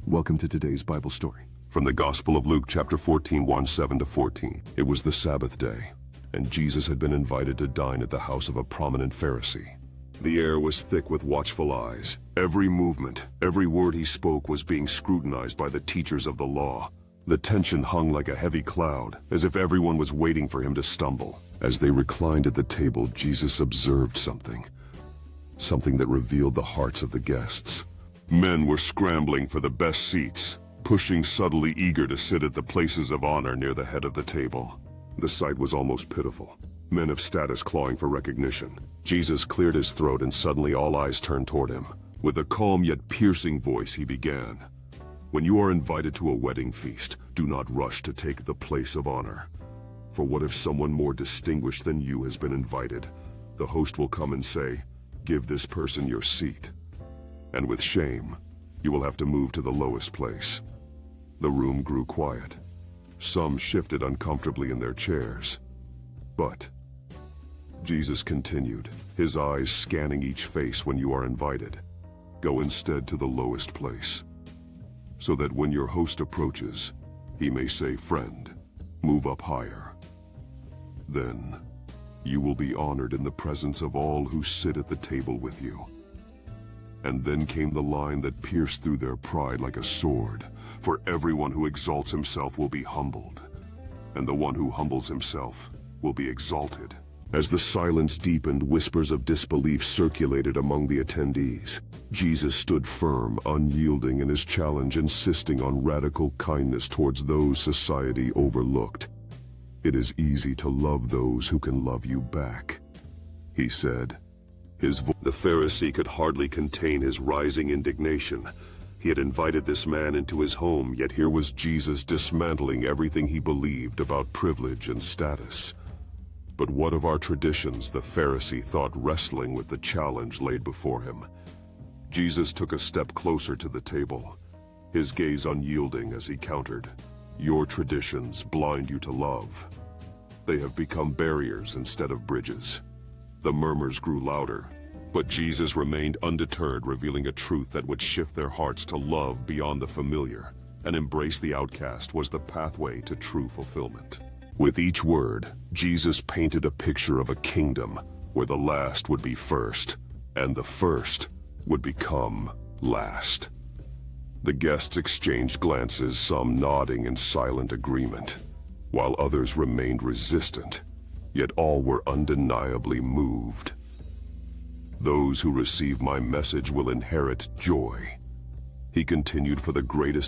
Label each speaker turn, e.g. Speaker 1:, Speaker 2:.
Speaker 1: Welcome to today's Bible story.
Speaker 2: From the Gospel of Luke, chapter 14, 1:7-14. It was the Sabbath day, and Jesus had been invited to dine at the house of a prominent Pharisee. The air was thick with watchful eyes. Every movement, every word he spoke was being scrutinized by the teachers of the law. The tension hung like a heavy cloud, as if everyone was waiting for him to stumble. As they reclined at the table, Jesus observed something that revealed the hearts of the guests. Men were scrambling for the best seats, pushing subtly eager to sit at the places of honor near the head of the table. The sight was almost pitiful. Men of status clawing for recognition. Jesus cleared his throat and suddenly all eyes turned toward him. With a calm yet piercing voice he began. When you are invited to a wedding feast, do not rush to take the place of honor. For what if someone more distinguished than you has been invited? The host will come and say, "Give this person your seat." And with shame, you will have to move to the lowest place. The room grew quiet. Some shifted uncomfortably in their chairs. But Jesus continued, his eyes scanning each face. When you are invited, go instead to the lowest place, so that when your host approaches, he may say, "Friend, move up higher." Then you will be honored in the presence of all who sit at the table with you. And then came the line that pierced through their pride like a sword. For everyone who exalts himself will be humbled, and the one who humbles himself will be exalted. As the silence deepened, whispers of disbelief circulated among the attendees. Jesus stood firm, unyielding in his challenge, insisting on radical kindness towards those society overlooked. "It is easy to love those who can love you back," he said. The Pharisee could hardly contain his rising indignation. He had invited this man into his home, yet here was Jesus dismantling everything he believed about privilege and status. But what of our traditions? The Pharisee thought, wrestling with the challenge laid before him. Jesus took a step closer to the table, his gaze unyielding as he countered, "Your traditions blind you to love. They have become barriers instead of bridges." The murmurs grew louder, but Jesus remained undeterred, revealing a truth that would shift their hearts to love beyond the familiar, and embrace the outcast was the pathway to true fulfillment. With each word, Jesus painted a picture of a kingdom where the last would be first, and the first would become last. The guests exchanged glances, some nodding in silent agreement, while others remained resistant, yet all were undeniably moved. "Those who receive my message will inherit joy," he continued, "for the greatest